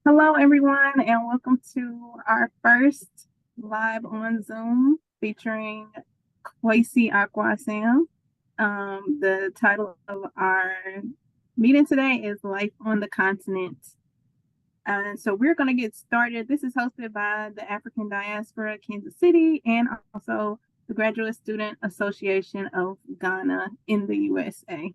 Hello, everyone, and welcome to our first live on Zoom featuring Kwesi Acquah Sam. The title of our meeting today is Life on the Continent. And so we're going to get started. This is hosted by the African Diaspora Kansas City and also the Graduate Student Association of Ghana in the USA.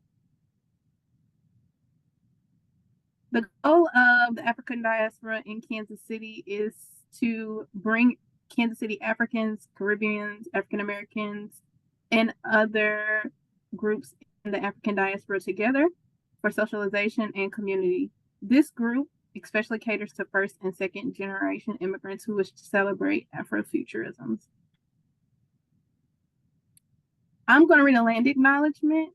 The goal of the African diaspora in Kansas City is to bring Kansas City Africans, Caribbeans, African Americans, and other groups in the African diaspora together for socialization and community. This group especially caters to first and second generation immigrants who wish to celebrate Afrofuturisms. I'm going to read a land acknowledgement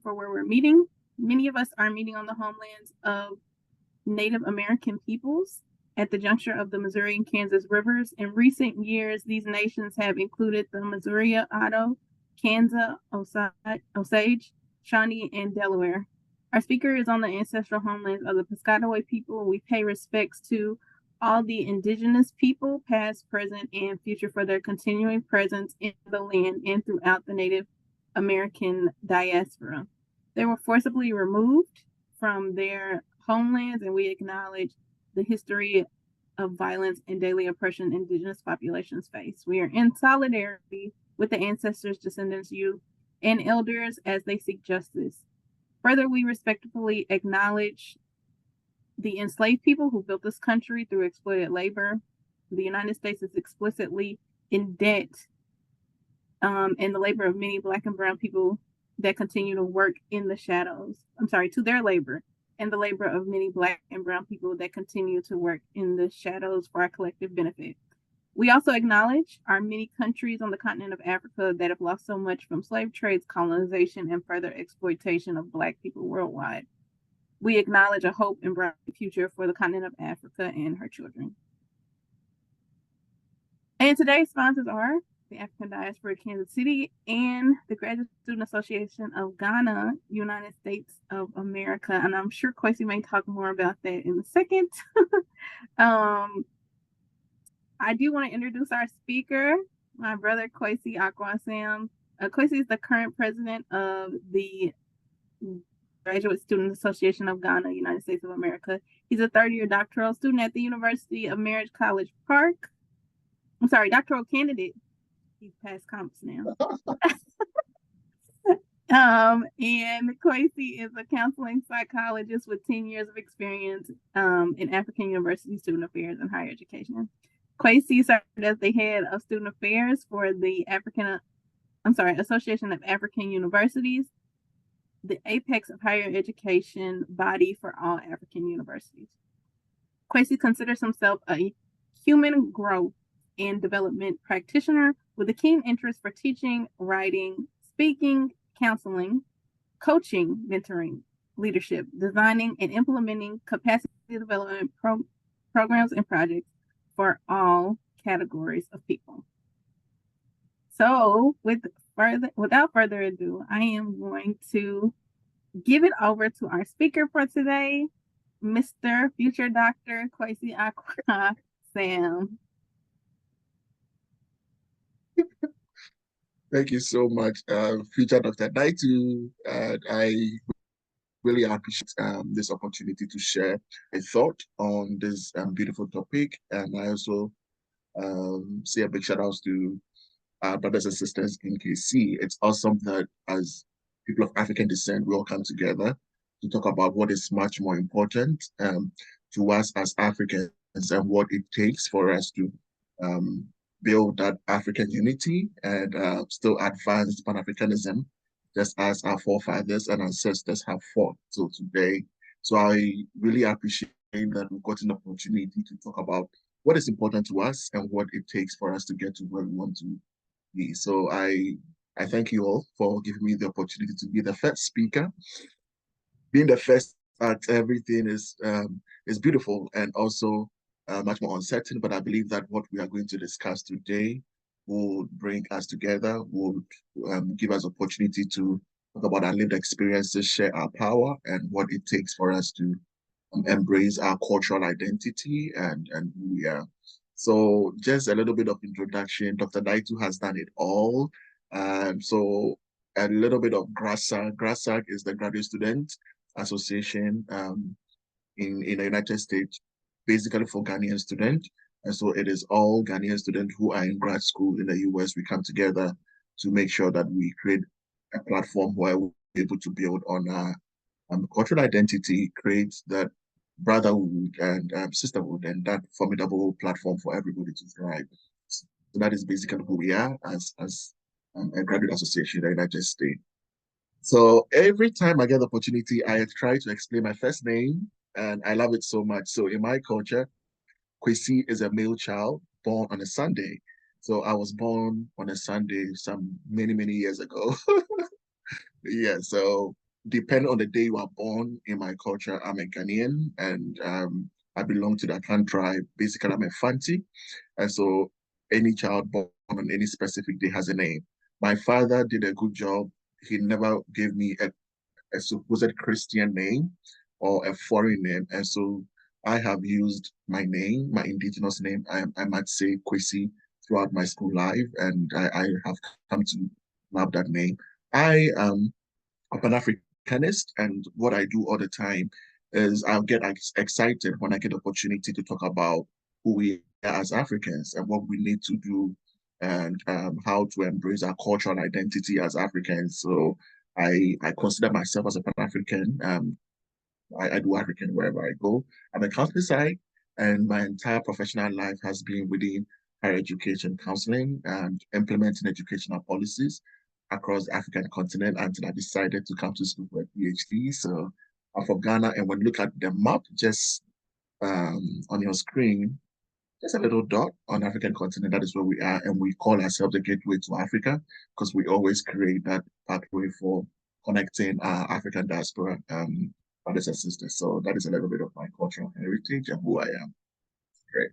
for where we're meeting. Many of us are meeting on the homelands of Native American peoples at the juncture of the Missouri and Kansas rivers. In recent years, these nations have included the Missouri, Ottawa, Kansas, Osage, Shawnee, and Delaware. Our speaker is on the ancestral homelands of the Piscataway people. We pay respects to all the indigenous people, past, present, and future, for their continuing presence in the land and throughout the Native American diaspora. They were forcibly removed from their homelands, and we acknowledge the history of violence and daily oppression indigenous populations face. We are in solidarity with the ancestors, descendants, youth, and elders as they seek justice. Further, we respectfully acknowledge the enslaved people who built this country through exploited labor. The United States is explicitly in debt and the labor of many Black and Brown people that continue to work in the shadows. To their labor and the labor of many Black and Brown people that continue to work in the shadows for our collective benefit. We also acknowledge our many countries on the continent of Africa that have lost so much from slave trades, colonization, and further exploitation of Black people worldwide. We acknowledge a hope and bright future for the continent of Africa and her children. And today's sponsors are the African Diaspora Kansas City and the Graduate Student Association of Ghana, United States of America. And I'm sure Kwesi may talk more about that in a second. I do want to introduce our speaker, my brother Kwesi Acquah Sam. Kwesi is the current president of the Graduate Student Association of Ghana, United States of America. He's a third-year doctoral student at the University of Marist College Park. Doctoral candidate. He's past comps now. And Kwesi is a counseling psychologist with 10 years of experience in African University Student Affairs and Higher Education. Kwesi served as the head of student affairs for the Association of African Universities, the apex of higher education body for all African universities. Kwesi considers himself a human growth and development practitioner with a keen interest for teaching, writing, speaking, counseling, coaching, mentoring, leadership, designing, and implementing capacity development programs and projects for all categories of people. So without further ado, I am going to give it over to our speaker for today, Mr. Future Dr. Kwesi Acquah Sam. Thank you so much, Future Dr. Daitu. I really appreciate this opportunity to share a thought on this beautiful topic. And I also say a big shout out to our brothers and sisters in KC. It's awesome that as people of African descent, we all come together to talk about what is much more important to us as Africans and what it takes for us to build that African unity and still advance Pan-Africanism, just as our forefathers and ancestors have fought till today. So I really appreciate that we've got an opportunity to talk about what is important to us and what it takes for us to get to where we want to be. So I thank you all for giving me the opportunity to be the first speaker. Being the first at everything is beautiful and also much more uncertain, but I believe that what we are going to discuss today will bring us together, will give us opportunity to talk about our lived experiences, share our power, and what it takes for us to embrace our cultural identity and who we are. So just a little bit of introduction. Dr. Daitu has done it all. So a little bit of GRASAC. GRASAC is the Graduate Student Association in the United States, basically for Ghanaian students. And so it is all Ghanaian students who are in grad school in the US. We come together to make sure that we create a platform where we're able to build on our cultural identity, create that brotherhood and sisterhood, and that formidable platform for everybody to thrive. So that is basically who we are as a graduate association in the United States. So every time I get the opportunity, I try to explain my first name, and I love it so much. So in my culture, Kwesi is a male child born on a Sunday. So I was born on a Sunday some many years ago. Yeah, so depending on the day you are born in my culture, I'm a Ghanaian and I belong to the Akan tribe. Basically, I'm a Fanti. And so any child born on any specific day has a name. My father did a good job. He never gave me a supposed Christian name or a foreign name. And so I have used my name, my indigenous name, I might say Kwesi, throughout my school life. And I have come to love that name. I am a Pan-Africanist, and what I do all the time is I'll get excited when I get the opportunity to talk about who we are as Africans and what we need to do and how to embrace our cultural identity as Africans. So I consider myself as a Pan-African. I do African wherever I go. I'm a counselor side, and my entire professional life has been within higher education counseling and implementing educational policies across the African continent until I decided to come to school for a PhD. So I'm from Ghana, and when you look at the map just on your screen, there's a little dot on the African continent. That is where we are, and we call ourselves the gateway to Africa because we always create that pathway for connecting our African diaspora brothers and sisters. So that is a little bit of my cultural heritage and who I am. Great.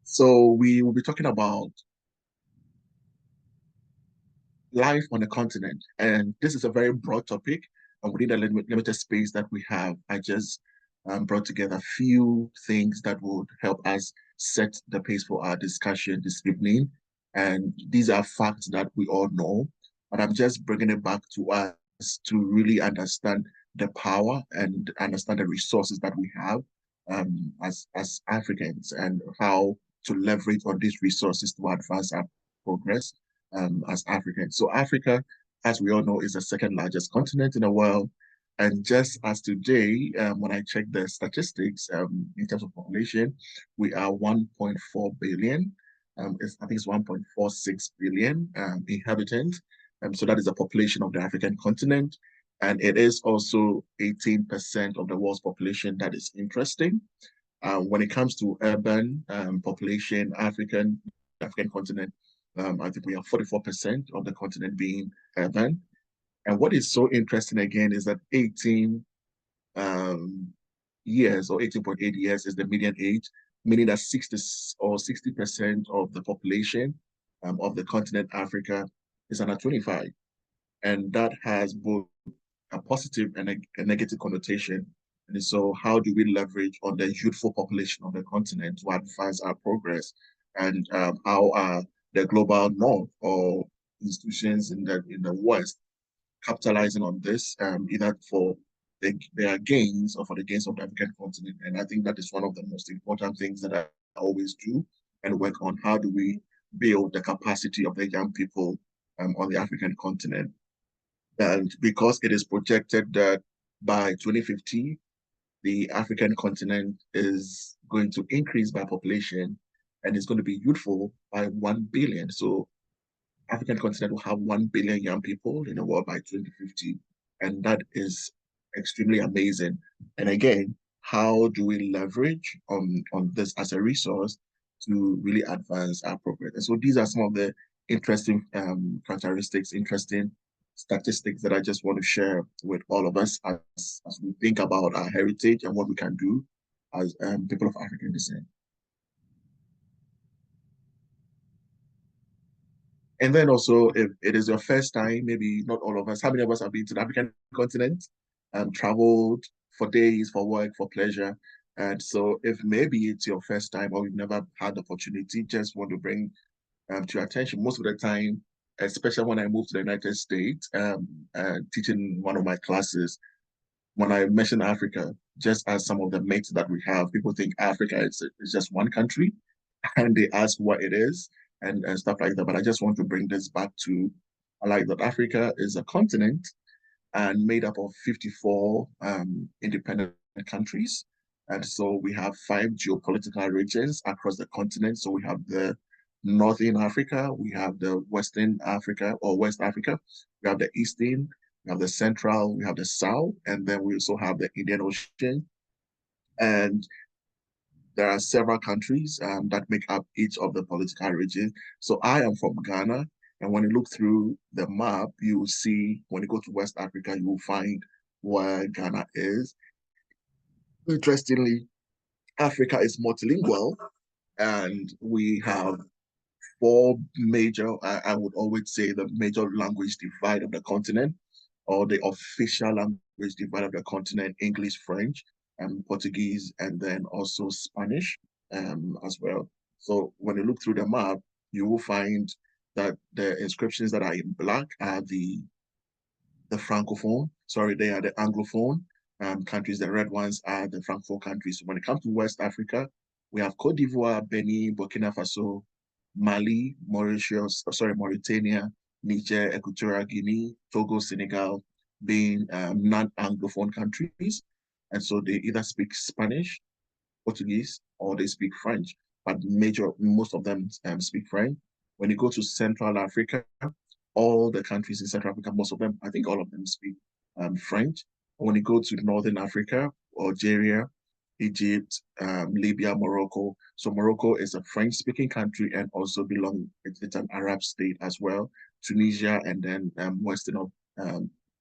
So we will be talking about life on the continent, and this is a very broad topic. And within the limited space that we have, I just brought together a few things that would help us set the pace for our discussion this evening. And these are facts that we all know, but I'm just bringing it back to us to really understand the power and understand the resources that we have as Africans and how to leverage on these resources to advance our progress as Africans. So Africa, as we all know, is the second largest continent in the world. And just as today, when I check the statistics in terms of population, we are 1.4 billion. I think it's 1.46 billion inhabitants. So that is the population of the African continent. And it is also 18% of the world's population. That is interesting. When it comes to urban population, African continent, I think we have 44% of the continent being urban. And what is so interesting again is that 18 years or 18.8 years is the median age, meaning that 60% of the population of the continent Africa is under 25. And that has both a positive and a negative connotation. And so how do we leverage on the youthful population of the continent to advance our progress? And how are the global north or institutions in the West capitalizing on this, either for their gains or for the gains of the African continent? And I think that is one of the most important things that I always do and work on. How do we build the capacity of the young people on the African continent? And because it is projected that by 2050, the African continent is going to increase by population and is going to be youthful by 1 billion. So African continent will have 1 billion young people in the world by 2050. And that is extremely amazing. And again, how do we leverage on this as a resource to really advance our progress? And so these are some of the interesting characteristics, interesting statistics that I just want to share with all of us as we think about our heritage and what we can do as people of African descent. And then also, if it is your first time, maybe not all of us, how many of us have been to the African continent? traveled for days, for work, for pleasure. And so if maybe it's your first time or you've never had the opportunity, just want to bring to your attention. Most of the time, especially when I moved to the United States, teaching one of my classes, when I mention Africa, just as some of the mates that we have, people think Africa is just one country and they ask what it is and stuff like that. But I just want to bring this back to, I like that Africa is a continent and made up of 54 independent countries. And so we have 5 geopolitical regions across the continent. So we have the Northern Africa, we have the Western Africa or West Africa, we have the Eastern, we have the Central, we have the South, and then we also have the Indian Ocean. And there are several countries that make up each of the political regions. So I am from Ghana, and when you look through the map, you will see when you go to West Africa, you will find where Ghana is. Interestingly, Africa is multilingual, and we have 4 major, I would always say the major language divide of the continent, or the official language divide of the continent, English, French, and Portuguese, and then also Spanish as well. So when you look through the map, you will find that the inscriptions that are in black are the Francophone, sorry, they are the Anglophone countries. The red ones are the Francophone countries. So when it comes to West Africa, we have Cote d'Ivoire, Benin, Burkina Faso, Mali, Mauritius, sorry, Mauritania, Niger, Equatorial Guinea, Togo, Senegal, being non-Anglophone countries. And so they either speak Spanish, Portuguese, or they speak French. But most of them speak French. When you go to Central Africa, all the countries in Central Africa, most of them, I think all of them speak French. When you go to Northern Africa, Algeria, Egypt, Libya, Morocco. So Morocco is a French-speaking country and also it's an Arab state as well. Tunisia and then western of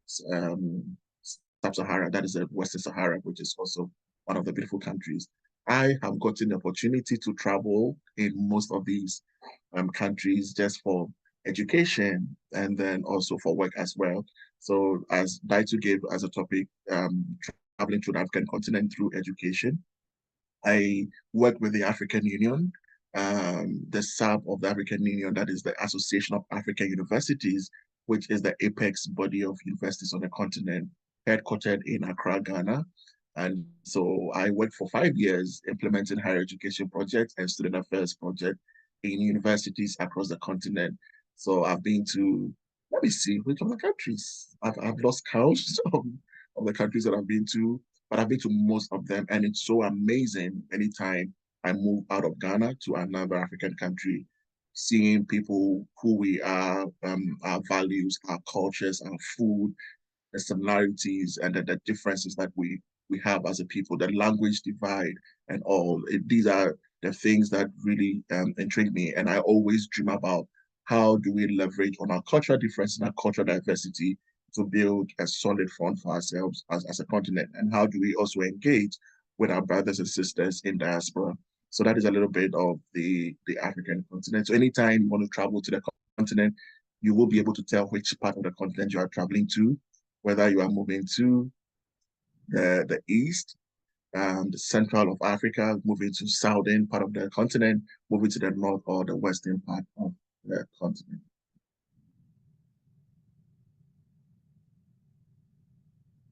Sub-Sahara, that is a Western Sahara, which is also one of the beautiful countries. I have gotten the opportunity to travel in most of these countries just for education and then also for work as well. So as Daitu gave as a topic, traveling through the African continent through education, I work with the African Union, the sub of the African Union, that is the Association of African Universities, which is the apex body of universities on the continent, headquartered in Accra, Ghana. And so I worked for 5 years implementing higher education projects and student affairs projects in universities across the continent. So I've been to, let me see, which of the countries? I've lost count of the countries that I've been to, but I've been to most of them. And it's so amazing anytime I move out of Ghana to another African country, seeing people who we are, our values, our cultures, our food, the similarities and the differences that we have as a people, the language divide and all. These are the things that really intrigue me. And I always dream about how do we leverage on our cultural difference and our cultural diversity to build a solid front for ourselves as a continent? And how do we also engage with our brothers and sisters in diaspora? So that is a little bit of the African continent. So anytime you want to travel to the continent, you will be able to tell which part of the continent you are traveling to, whether you are moving to the east, the central of Africa, moving to southern part of the continent, moving to the north or the western part of the continent.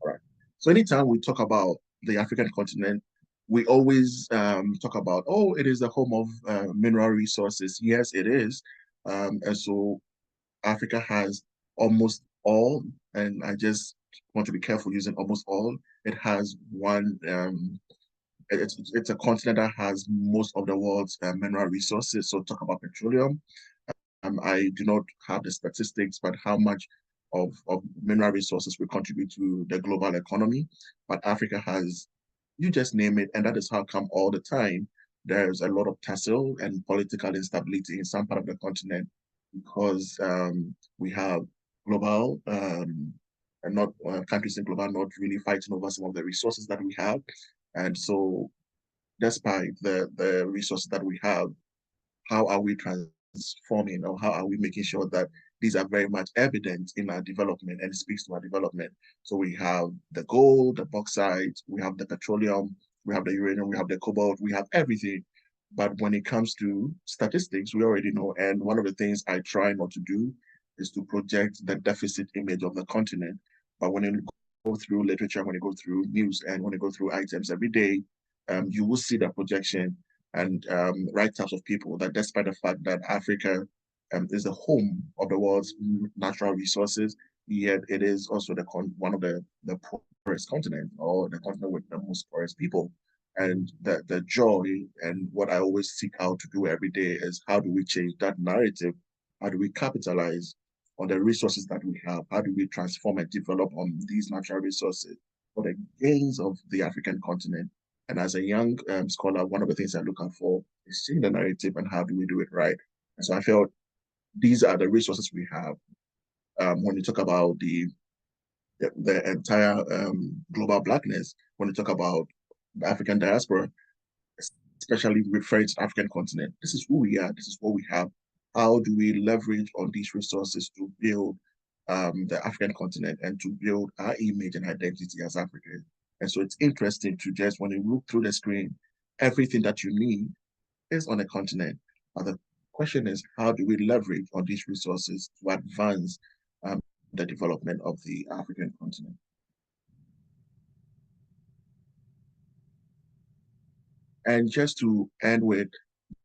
All right. So anytime we talk about the African continent, we always talk about, oh, it is the home of mineral resources. Yes, it is. And so Africa has almost all, and I just want to be careful using almost all. It has one, it's a continent that has most of the world's mineral resources. So talk about petroleum. I do not have the statistics, but how much of mineral resources will contribute to the global economy. But Africa has, you just name it, and that is how come all the time there's a lot of tussle and political instability in some part of the continent because we have global and not countries in global not really fighting over some of the resources that we have. And so despite the resources that we have, how are we transforming or how are we making sure that these are very much evident in our development and speaks to our development. So we have the gold, the bauxite, we have the petroleum, we have the uranium, we have the cobalt, we have everything. But when it comes to statistics, we already know. And one of the things I try not to do is to project the deficit image of the continent. But when you go through literature, when you go through news, and when you go through items every day, you will see the projection and write-ups of people that despite the fact that Africa is the home of the world's natural resources, yet it is also one of the poorest continent, or the continent with the most poorest people. And the joy and what I always seek out to do every day is how do we change that narrative? How do we capitalize on the resources that we have? How do we transform and develop on these natural resources for the gains of the African continent? And as a young scholar, one of the things I look out for is seeing the narrative and how do we do it right. And so I felt these are the resources we have. When you talk about the entire global blackness, when you talk about the African diaspora, especially referring to the African continent, this is who we are, this is what we have. How do we leverage on these resources to build the African continent and to build our image and identity as Africans? And so it's interesting to just, when you look through the screen, everything that you need is on a continent. But the question is, how do we leverage on these resources to advance the development of the African continent? And just to end with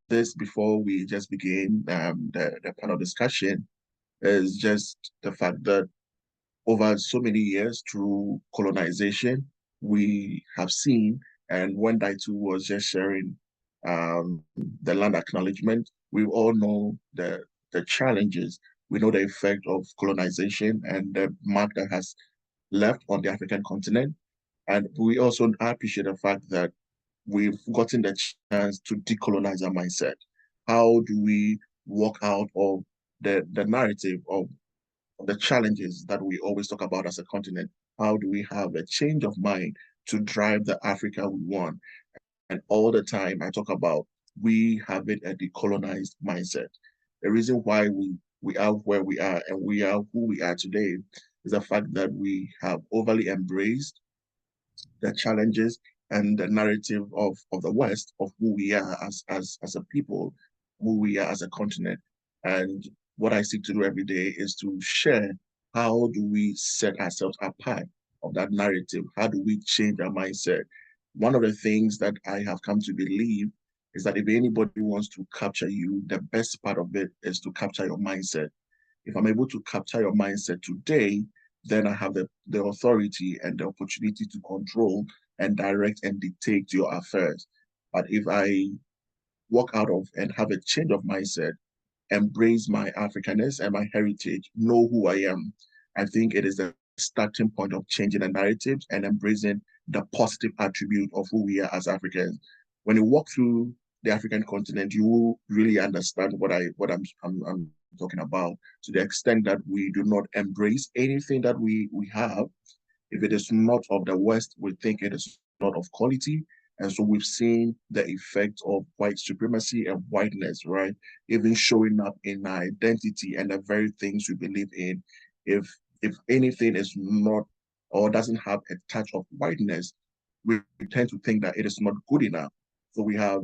this, before we just begin the panel discussion, is just the fact that over so many years through colonization, we have seen, and when Daitu was just sharing the land acknowledgement, we all know the challenges. We know the effect of colonization and the mark that has left on the African continent. And we also appreciate the fact that we've gotten the chance to decolonize our mindset. How do we walk out of the narrative of the challenges that we always talk about as a continent? How do we have a change of mind to drive the Africa we want? And all the time I talk about we having a decolonized mindset. The reason why we are where we are and we are who we are today is the fact that we have overly embraced the challenges and the narrative of the West of who we are as a people, who we are as a continent. And what I seek to do every day is to share how do we set ourselves apart of that narrative? How do we change our mindset? One of the things that I have come to believe is that if anybody wants to capture you, the best part of it is to capture your mindset. If I'm able to capture your mindset today, then I have the authority and the opportunity to control and direct and dictate your affairs. But if I walk out of and have a change of mindset, embrace my Africanness and my heritage, know who I am, I think it is the starting point of changing the narratives and embracing the positive attribute of who we are as Africans. When you walk through the African continent, you will really understand what I'm talking about, to the extent that we do not embrace anything that we have. If it is not of the West, we think it is not of quality. And so we've seen the effect of white supremacy and whiteness, right? Even showing up in our identity and the very things we believe in. If anything is not or doesn't have a touch of whiteness, we tend to think that it is not good enough. So we have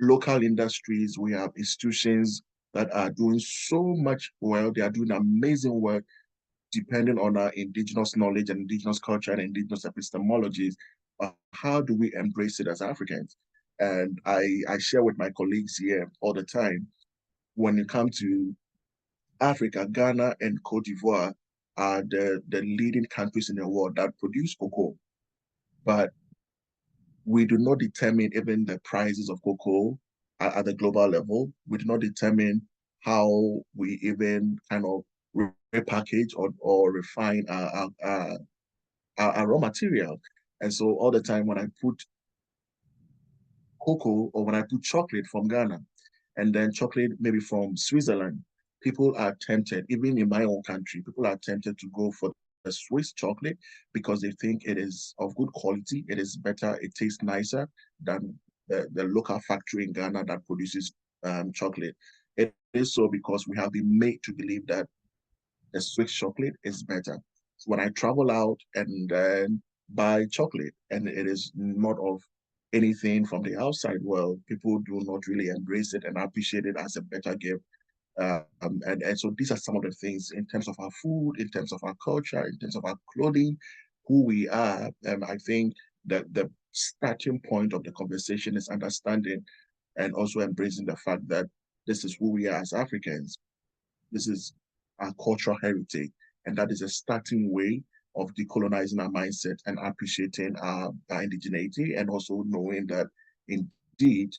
local industries, we have institutions that are doing so much well. They are doing amazing work depending on our indigenous knowledge and indigenous culture and indigenous epistemologies. How do we embrace it as Africans? And I share with my colleagues here all the time, when you come to Africa, Ghana and Cote d'Ivoire are the leading countries in the world that produce cocoa. But we do not determine even the prices of cocoa at the global level. We do not determine how we even kind of repackage or refine our raw material. And so all the time when I put cocoa or when I put chocolate from Ghana and then chocolate maybe from Switzerland, people are tempted, even in my own country, people are tempted to go for the Swiss chocolate because they think it is of good quality, it is better, it tastes nicer than the local factory in Ghana that produces chocolate. It is so because we have been made to believe that the Swiss chocolate is better. So when I travel out and then buy chocolate and it is not of anything from the outside world, people do not really embrace it and appreciate it as a better gift. And so these are some of the things in terms of our food, in terms of our culture, in terms of our clothing, who we are. I think that the starting point of the conversation is understanding and also embracing the fact that this is who we are as Africans. This is our cultural heritage, and that is a starting way of decolonizing our mindset and appreciating our indigeneity, and also knowing that indeed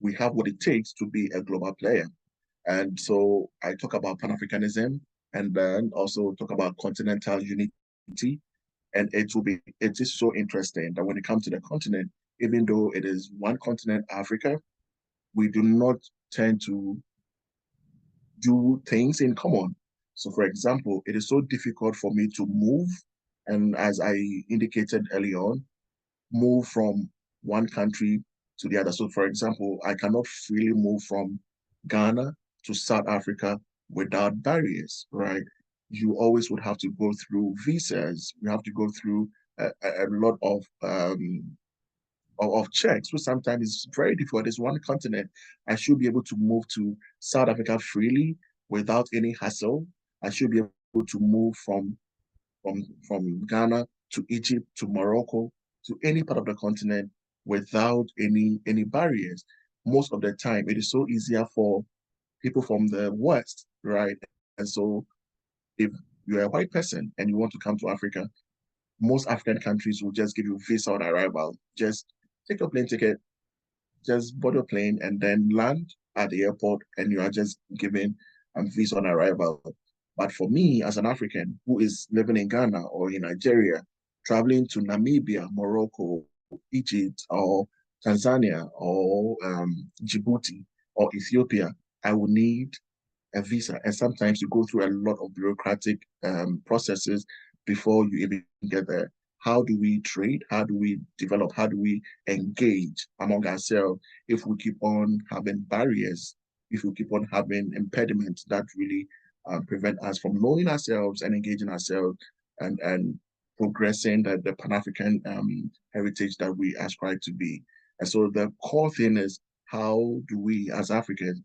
we have what it takes to be a global player. And so I talk about Pan-Africanism and then also talk about continental unity. And it is so interesting that when it comes to the continent, even though it is one continent, Africa, we do not tend to do things in common. So, for example, it is so difficult for me to move, and as I indicated early on, move from one country to the other. So, for example, I cannot freely move from Ghana to South Africa without barriers, right? You always would have to go through visas. You have to go through a lot of checks, which sometimes is very difficult. It's one continent. I should be able to move to South Africa freely without any hassle. I should be able to move from Ghana to Egypt to Morocco to any part of the continent without any barriers. Most of the time, it is so easier for people from the West, right? And so, if you're a white person and you want to come to Africa, most African countries will just give you visa on arrival. Just take a plane ticket, just board a plane and then land at the airport, and you are just given a visa on arrival. But for me, as an African who is living in Ghana or in Nigeria, traveling to Namibia, Morocco, Egypt, or Tanzania, or Djibouti, or Ethiopia, I will need a visa. And sometimes you go through a lot of bureaucratic processes before you even get there. How do we trade? How do we develop? How do we engage among ourselves if we keep on having barriers, if we keep on having impediments that really prevent us from knowing ourselves and engaging ourselves and progressing the Pan-African heritage that we ascribe to be? And so the core thing is, how do we as Africans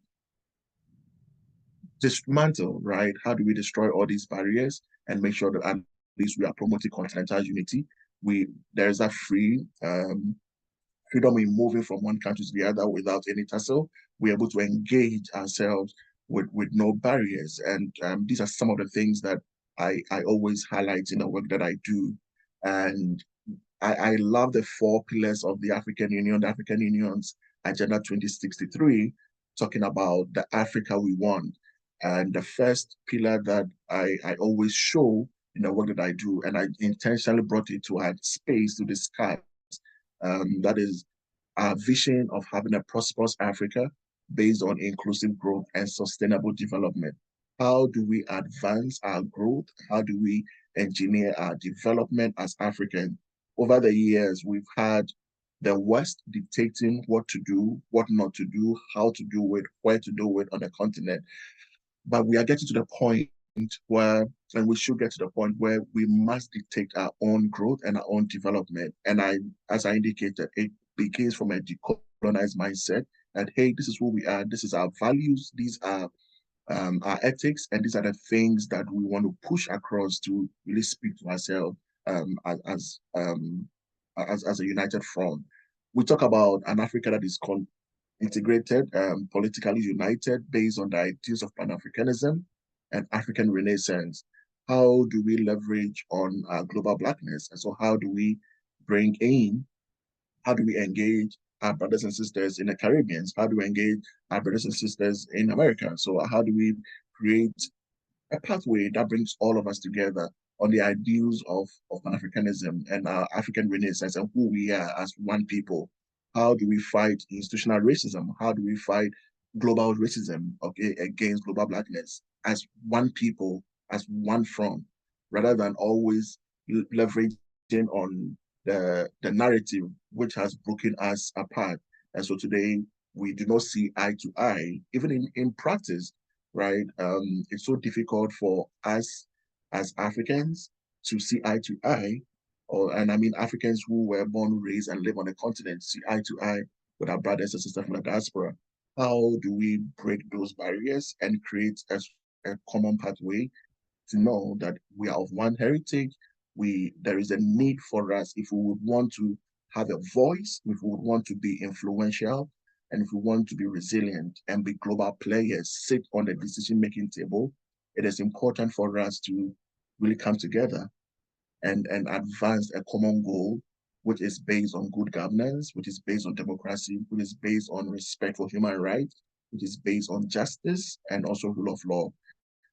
dismantle, right? How do we destroy all these barriers and make sure that at least we are promoting continental unity? There's a freedom in moving from one country to the other without any tussle. We're able to engage ourselves with no barriers. And these are some of the things that I always highlight in the work that I do. And I love the four pillars of the African Union, the African Union's Agenda 2063, talking about the Africa we want. And the first pillar that I always show in the work that I do, and I intentionally brought it to a space to discuss, that is our vision of having a prosperous Africa based on inclusive growth and sustainable development. How do we advance our growth? How do we engineer our development as Africans? Over the years, we've had the West dictating what to do, what not to do, how to do it, where to do it on the continent. But we are getting to the point where, and we should get to the point where we must dictate our own growth and our own development. And as I indicated, it begins from a decolonized mindset that, hey, this is who we are, this is our values, these are our ethics, and these are the things that we want to push across to really speak to ourselves as a united front. We talk about an Africa that is integrated, politically united, based on the ideals of Pan-Africanism and African Renaissance. How do we leverage on global Blackness? And so how do we how do we engage our brothers and sisters in the Caribbean? How do we engage our brothers and sisters in America? So how do we create a pathway that brings all of us together on the ideals of Pan-Africanism and our African Renaissance and who we are as one people? How do we fight institutional racism? How do we fight global racism, okay, against global Blackness as one people, as one front, rather than always leveraging on the narrative which has broken us apart? And so today we do not see eye to eye, even in practice, right? It's so difficult for us as Africans to see eye to eye, and I mean Africans who were born, raised, and live on the continent see eye to eye with our brothers and sisters from the diaspora. How do we break those barriers and create a common pathway to know that we are of one heritage? There is a need for us if we would want to have a voice, if we would want to be influential, and if we want to be resilient and be global players, sit on the decision-making table. It is important for us to really come together and advance a common goal, which is based on good governance, which is based on democracy, which is based on respect for human rights, which is based on justice and also rule of law.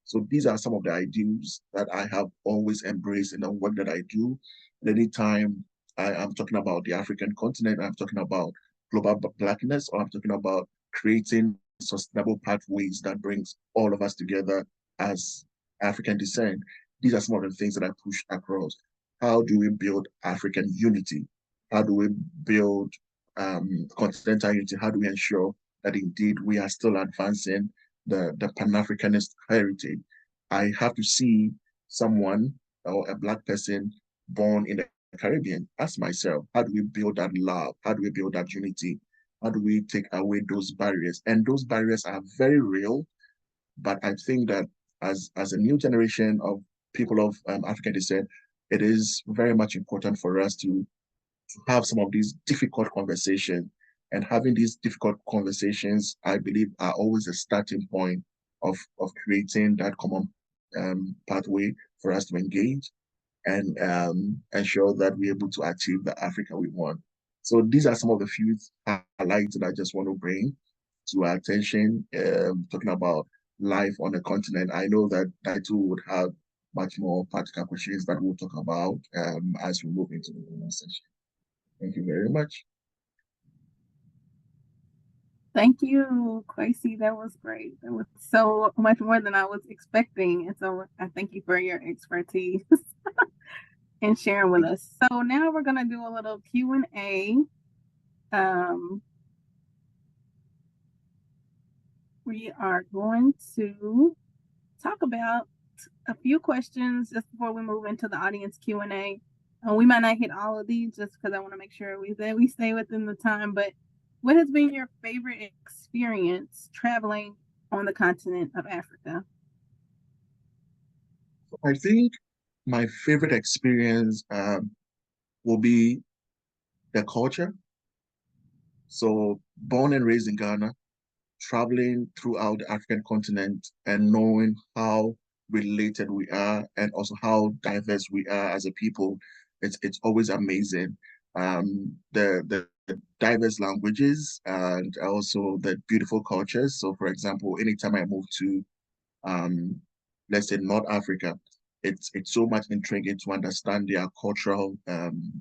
So these are some of the ideals that I have always embraced in the work that I do. And anytime I am talking about the African continent, I'm talking about global blackness, or I'm talking about creating sustainable pathways that brings all of us together as African descent. These are some of the things that I push across. How do we build African unity? How do we build continental unity? How do we ensure that indeed we are still advancing the Pan-Africanist heritage? I have to see someone or a Black person born in the Caribbean. Ask myself, how do we build that love? How do we build that unity? How do we take away those barriers? And those barriers are very real, but I think that as a new generation of people of African descent, it is very much important for us to have some of these difficult conversations. And having these difficult conversations, I believe, are always a starting point of creating that common pathway for us to engage and ensure that we're able to achieve the Africa we want. So these are some of the few highlights that I just want to bring to our attention, talking about life on the continent. I know that I too would have much more practical questions that we'll talk about as we move into the next session. Thank you very much. Thank you, Kwesi. That was great. That was so much more than I was expecting. And so I thank you for your expertise and sharing with us. So now we're going to do a little Q&A. We are going to talk about a few questions just before we move into the audience Q&A. We might not hit all of these just because I want to make sure we stay within the time, but what has been your favorite experience traveling on the continent of Africa? I think my favorite experience will be the culture. So born and raised in Ghana, traveling throughout the African continent and knowing how related we are and also how diverse we are as a people, it's always amazing. The diverse languages and also the beautiful cultures. So for example, anytime I move to let's say North Africa, it's so much intriguing to understand their cultural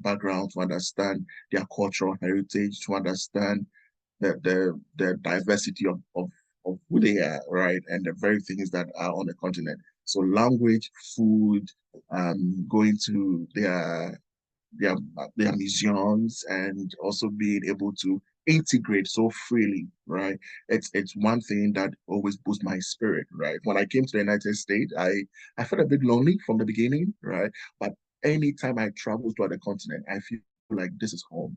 background, to understand their cultural heritage, to understand the diversity of who they are, right? And the very things that are on the continent. So language, food, going to their their museums, and also being able to integrate so freely, right? It's one thing that always boosts my spirit, right? When I came to the United States, I felt a bit lonely from the beginning, right? But anytime I travel to other continent, I feel like this is home.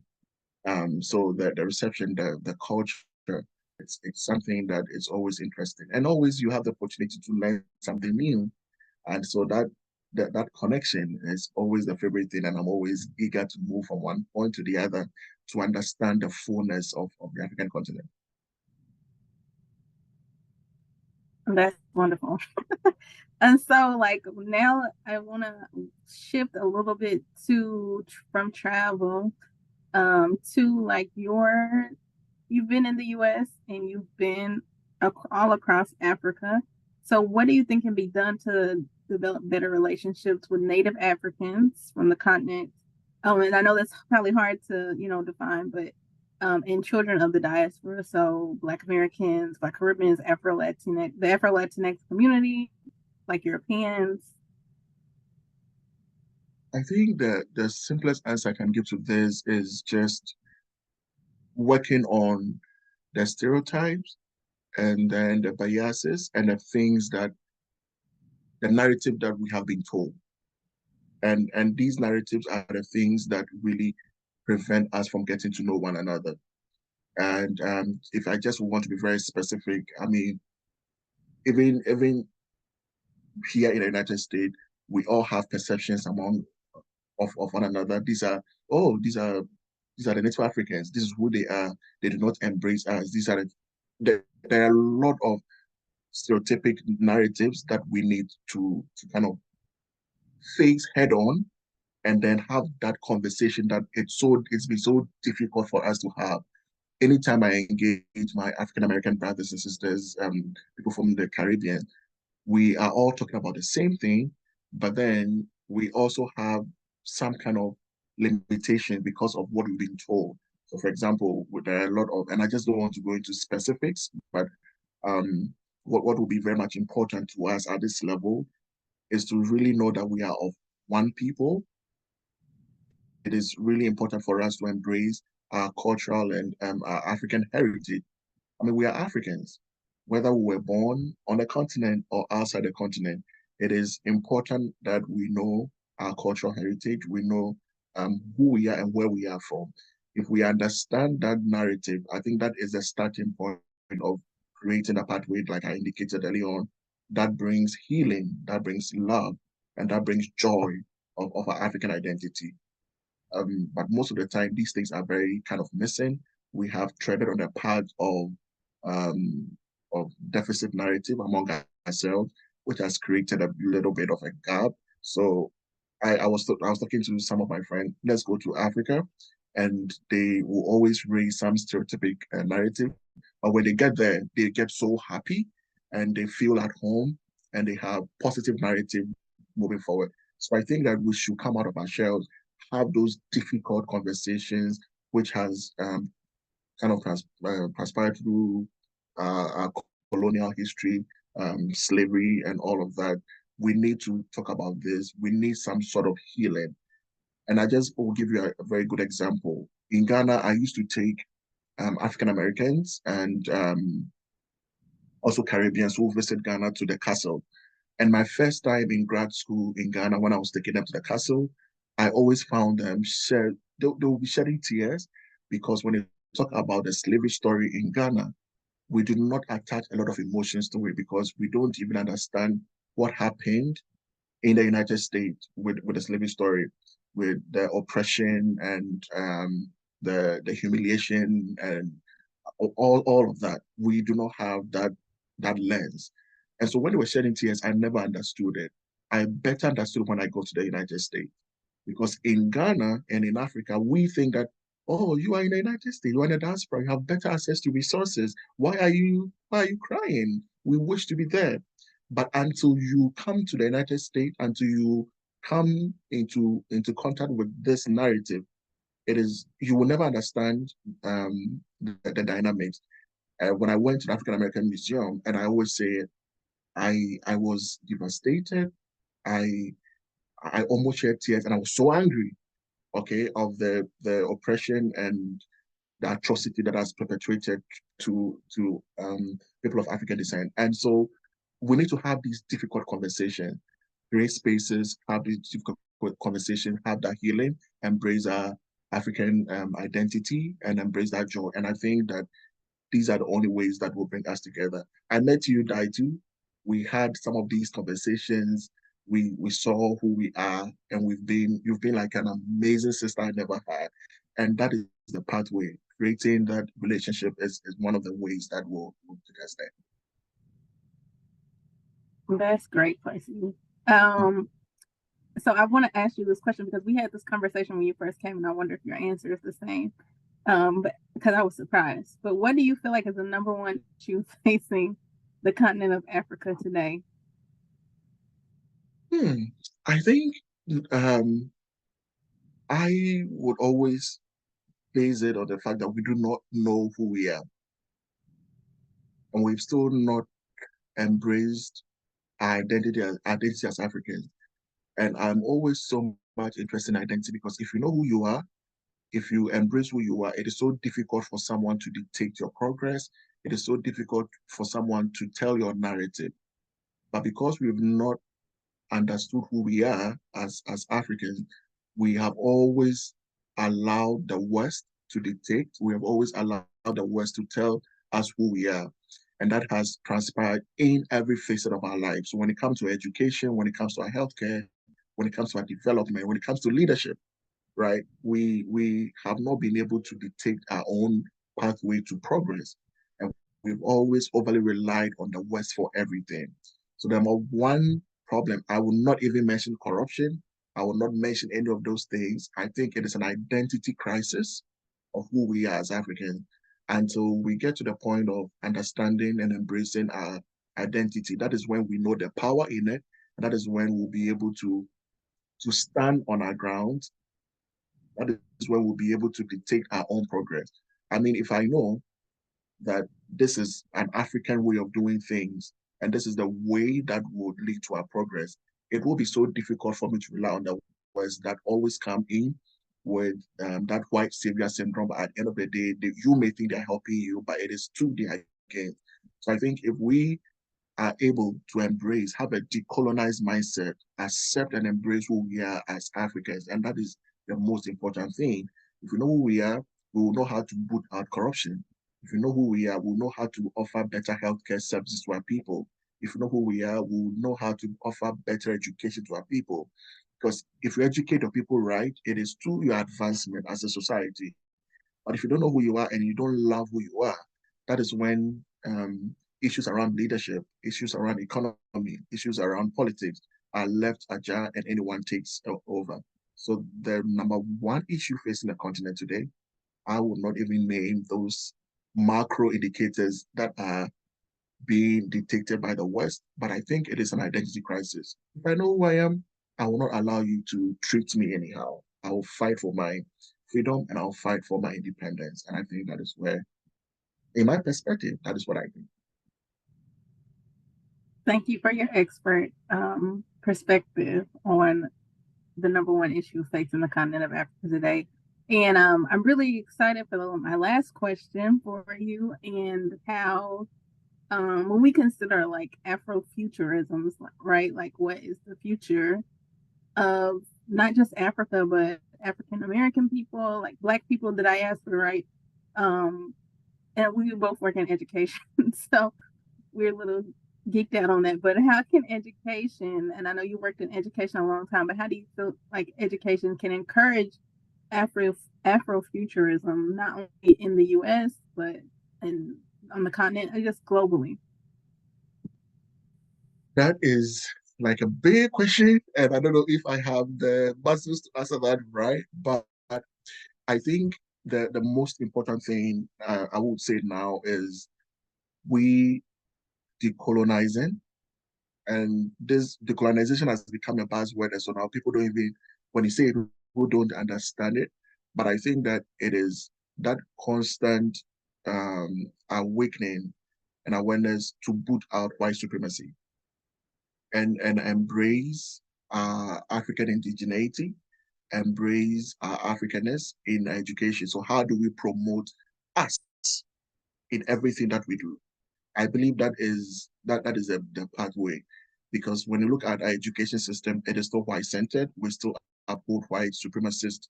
So the reception, the culture, it's something that is always interesting, and always you have the opportunity to learn something new, and so that connection is always the favorite thing, and I'm always eager to move from one point to the other to understand the fullness of the African continent. That's wonderful. And so like now I want to shift a little bit from travel to like you've been in the US and you've been all across Africa. So what do you think can be done to develop better relationships with Native Africans from the continent? And I know that's probably hard to, define, but and children of the diaspora, so Black Americans, Black Caribbeans, the Afro-Latinx community, like Europeans. I think the simplest answer I can give to this is just working on the stereotypes, and then the biases and the things that the narrative that we have been told. And these narratives are the things that really prevent us from getting to know one another. And if I just want to be very specific, I mean, even here in the United States, we all have perceptions among of one another. These are the Native Africans. This is who they are. They do not embrace us. There are a lot of stereotypic narratives that we need to kind of face head on and then have that conversation that it's been so difficult for us to have. Anytime I engage my African American brothers and sisters, people from the Caribbean, we are all talking about the same thing, but then we also have some kind of limitation because of what we've been told. So, for example, there are a lot of, and I just don't want to go into specifics, but what will be very much important to us at this level is to really know that we are of one people. It is really important for us to embrace our cultural and our African heritage. I mean, we are Africans, whether we were born on the continent or outside the continent. It is important that we know our cultural heritage, we know who we are and where we are from. If we understand that narrative, I think that is the starting point of creating a pathway, like I indicated earlier on, that brings healing, that brings love, and that brings joy of our African identity. But most of the time, these things are very kind of missing. We have treaded on the path of deficit narrative among ourselves, which has created a little bit of a gap. So I was talking to some of my friends. Let's go to Africa, and they will always raise some stereotypic narrative. But when they get there, they get so happy, and they feel at home, and they have positive narrative moving forward. So I think that we should come out of our shells, have those difficult conversations, which has kind of transpired through our colonial history, slavery, and all of that. We need to talk about this. We need some sort of healing. And I just will give you a very good example. In Ghana, I used to take African Americans and also Caribbeans who visit Ghana to the castle. And my first time in grad school in Ghana, when I was taking them to the castle, I always found them they will be shedding tears because when they talk about the slavery story in Ghana, we do not attach a lot of emotions to it because we don't even understand what happened in the United States with the slavery story, with the oppression and the humiliation and all of that. We do not have that lens. And so when they were shedding tears, I never understood it. I better understood when I go to the United States. Because in Ghana and in Africa, we think that, oh, you are in the United States, you are in the diaspora, you have better access to resources. Why are you crying? We wish to be there. But until you come to the United States, until you come into contact with this narrative, you will never understand the dynamics. When I went to the African American Museum, and I always say I was devastated. I I almost shed tears, and I was so angry, okay, of the oppression and the atrocity that has perpetrated to people of African descent. And so we need to have these difficult conversations, create spaces, have these difficult conversations, have that healing, embrace our African identity, and embrace that joy. And I think that these are the only ways that will bring us together. I met you, Daitu. We had some of these conversations. We saw who we are, and you've been like an amazing sister I never had. And that is the pathway. Creating that relationship is one of the ways that will take us there. That's great, Kwesi. So I want to ask you this question because we had this conversation when you first came, and I wonder if your answer is the same. But because I was surprised. But what do you feel like is the number one issue facing the continent of Africa today? I think I would always base it on the fact that we do not know who we are, and we've still not embraced our identity as Africans. And I'm always so much interested in identity because if you know who you are, if you embrace who you are, it is so difficult for someone to dictate your progress. It is so difficult for someone to tell your narrative. But because we've not understood who we are as Africans, we have always allowed the West to dictate. We have always allowed the West to tell us who we are. And that has transpired in every facet of our lives. So when it comes to education, when it comes to our healthcare, when it comes to our development, when it comes to leadership, right? We have not been able to dictate our own pathway to progress. And we've always overly relied on the West for everything. So number one problem, I will not even mention corruption. I will not mention any of those things. I think it is an identity crisis of who we are as Africans. Until we get to the point of understanding and embracing our identity, that is when we know the power in it. And that is when we'll be able to stand on our ground. That is when we'll be able to dictate our own progress. I mean, if I know that this is an African way of doing things, and this is the way that would lead to our progress, it will be so difficult for me to rely on the West that always come in with that white savior syndrome. But at the end of the day, you may think they're helping you, but it is too their against. So I think if we are able to embrace, have a decolonized mindset, accept and embrace who we are as Africans, and that is the most important thing. If we know who we are, we will know how to boot out corruption. If we know who we are, we'll know how to offer better healthcare services to our people. If we know who we are, we'll know how to offer better education to our people. Because if you educate your people right, it is to your advancement as a society. But if you don't know who you are and you don't love who you are, that is when issues around leadership, issues around economy, issues around politics are left ajar and anyone takes over. So the number one issue facing the continent today, I will not even name those macro indicators that are being dictated by the West, but I think it is an identity crisis. If I know who I am, I will not allow you to treat me anyhow. I will fight for my freedom and I'll fight for my independence. And I think that is where, in my perspective, that is what I think. Thank you for your expert perspective on the number one issue facing the continent of Africa today. And I'm really excited for my last question for you and how when we consider like Afrofuturisms, right? Like what is the future of not just Africa, but African American people, like Black people, the diaspora, right? And we both work in education, so we're a little geeked out on that. But how can education, and I know you worked in education a long time, but how do you feel like education can encourage Afrofuturism, not only in the US, but on the continent, and just globally? That is like a big question, and I don't know if I have the muscles to answer that right, but I think the most important thing I would say now is we decolonizing, and this decolonization has become a buzzword, and so now people don't even, when you say it, people don't understand it. But I think that it is that constant awakening and awareness to boot out white supremacy and embrace African indigeneity, embrace Africanness in education. So how do we promote us in everything that we do? I believe that is the pathway, because when you look at our education system, it is still white-centered. We still uphold white supremacist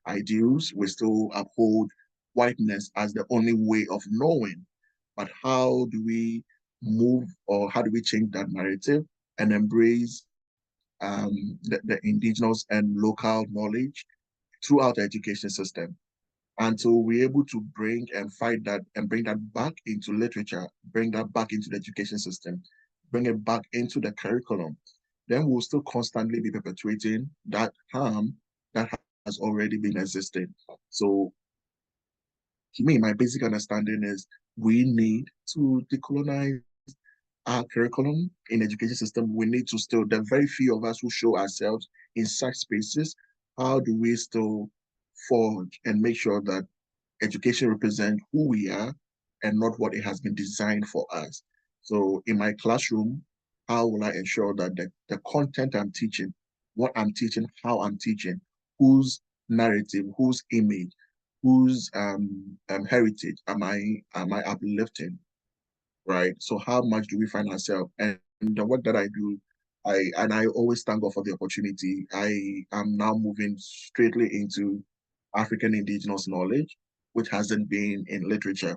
ideals. We still uphold whiteness as the only way of knowing. But how do we move, or how do we change that narrative and embrace the indigenous and local knowledge throughout the education system? And so we're able to bring and fight that and bring that back into literature, bring that back into the education system, bring it back into the curriculum. Then we'll still constantly be perpetuating that harm that has already been existing. So to me, my basic understanding is we need to decolonize our curriculum in education system. We need to still, the very few of us who show ourselves in such spaces, how do we still forge and make sure that education represents who we are and not what it has been designed for us? So in my classroom, how will I ensure that the content I'm teaching, what I'm teaching, how I'm teaching, whose narrative, whose image, whose heritage am I uplifting, right? So how much do we find ourselves? And the work that I do, I always thank God for the opportunity. I am now moving straightly into African indigenous knowledge, which hasn't been in literature.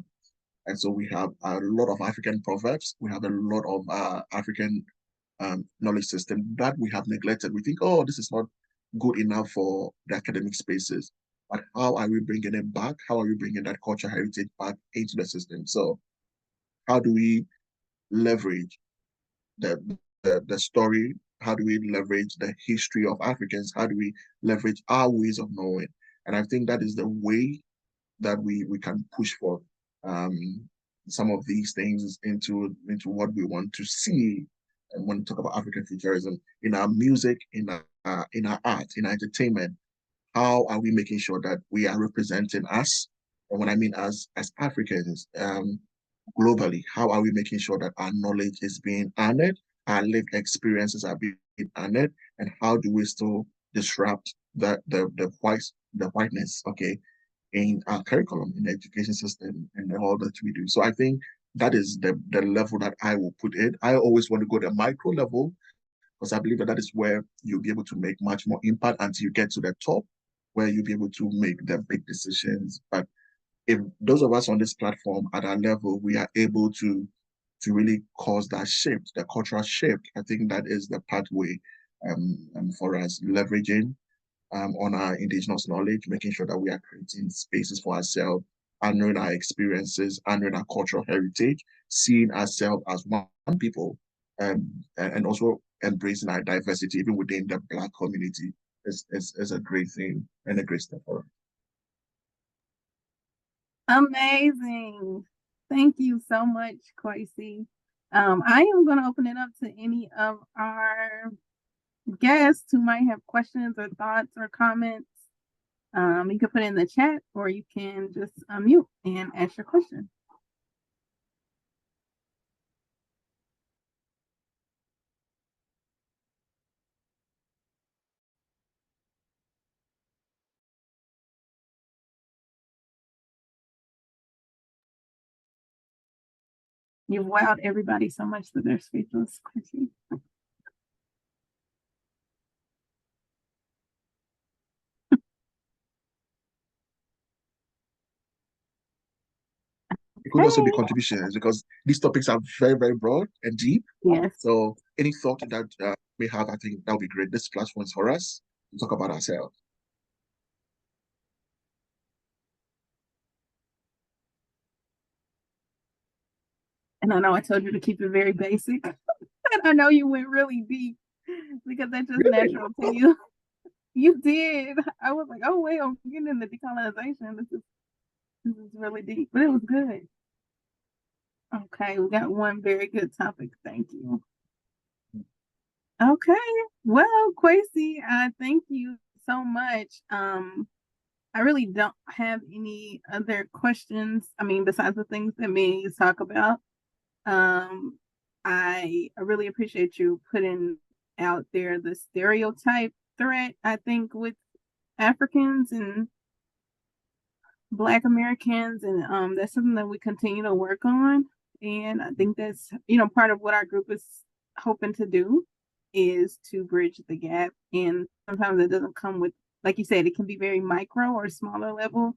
And so we have a lot of African proverbs. We have a lot of African knowledge system that we have neglected. We think, oh, this is not good enough for the academic spaces. But how are we bringing it back? How are we bringing that culture heritage back into the system? So how do we leverage the story? How do we leverage the history of Africans? How do we leverage our ways of knowing? And I think that is the way that we can push for some of these things into what we want to see and when we talk about African futurism in our music, in our art, in our entertainment. How are we making sure that we are representing us? And when I mean us as Africans, globally, how are we making sure that our knowledge is being honored, our lived experiences are being honored, and how do we still disrupt the whiteness, okay, in our curriculum, in the education system, and all that we do. So I think that is the level that I will put it. I always want to go to the micro level because I believe that is where you'll be able to make much more impact until you get to the top, where you'll be able to make the big decisions. But if those of us on this platform at our level, we are able to really cause that shift, the cultural shift, I think that is the pathway for us leveraging on our indigenous knowledge, making sure that we are creating spaces for ourselves, honoring our experiences, honoring our cultural heritage, seeing ourselves as one people, and also embracing our diversity even within the Black community is a great thing and a great step forward. Amazing. Thank you so much, Kwesi. I am going to open it up to any of our guests who might have questions or thoughts or comments. You can put it in the chat or you can just unmute and ask your question. You've wowed everybody so much that they're speechless, Kwesi. It could also be contributions because these topics are very, very broad and deep. Yes. So any thought that we have, I think that would be great. This platform is for us to talk about ourselves. And I know I told you to keep it very basic. And I know you went really deep because that's just natural to you. You did. I was like, oh wait, I'm getting into decolonization. This is really deep, but it was good. Okay, we got one very good topic. Thank you. Okay, well, Kwesi, thank you so much. I really don't have any other questions. I mean, besides the things that me talk about. I really appreciate you putting out there the stereotype threat, I think, with Africans and Black Americans, and that's something that we continue to work on. And I think that's, part of what our group is hoping to do is to bridge the gap. And sometimes it doesn't come with, like you said, it can be very micro or smaller level.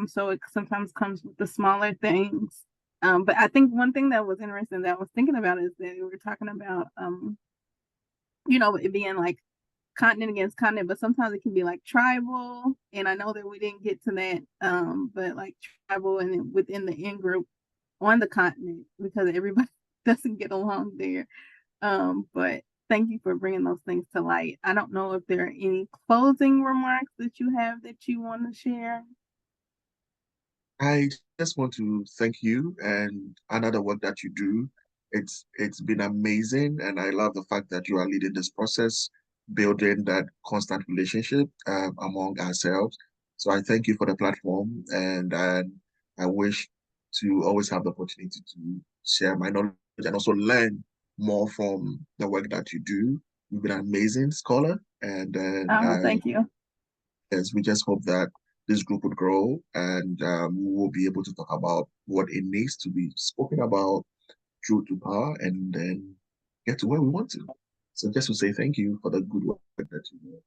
So it sometimes comes with the smaller things. But I think one thing that was interesting that I was thinking about is that we were talking about, it being like continent against continent, but sometimes it can be like tribal. And I know that we didn't get to that, but like tribal and within the in group on the continent because everybody doesn't get along there. But thank you for bringing those things to light. I don't know if there are any closing remarks that you have that you want to share. I just want to thank you and another work that you do. It's been amazing, and I love the fact that you are leading this process, building that constant relationship among ourselves. So I thank you for the platform, and I wish to always have the opportunity to share my knowledge and also learn more from the work that you do. You've been an amazing scholar, and thank you. Yes, we just hope that this group would grow and we will be able to talk about what it needs to be spoken about, truth to power, and then get to where we want to. So just to say thank you for the good work that you do.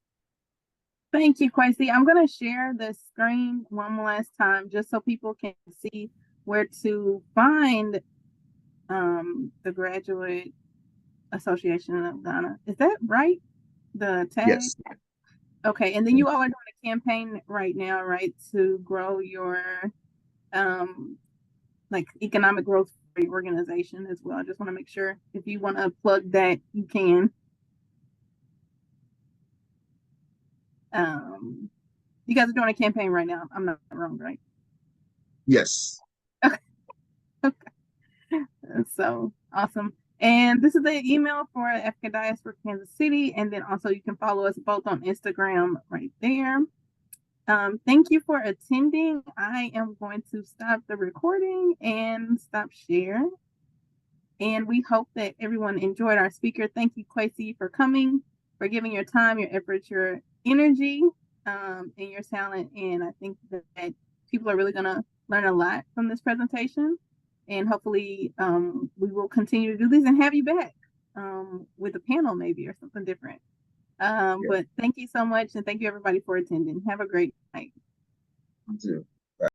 Thank you, Kwesi. I'm going to share the screen one last time just so people can see where to find the Graduate Association of Ghana. Is that right? The tag? Yes. Okay, and then you all are doing a campaign right now, right, to grow your like economic growth for your organization as well. I just want to make sure if you want to plug that, you can. You guys are doing a campaign right now. I'm not wrong, right? Yes. Okay. So awesome. And this is the email for African Diaspora Kansas City. And then also you can follow us both on Instagram right there. Thank you for attending. I am going to stop the recording and stop share. And we hope that everyone enjoyed our speaker. Thank you, Kwesi, for coming, for giving your time, your effort, your energy, and your talent. And I think that people are really going to learn a lot from this presentation. And hopefully we will continue to do these and have you back with a panel maybe or something different. But thank you so much. And thank you everybody for attending. Have a great night. You too.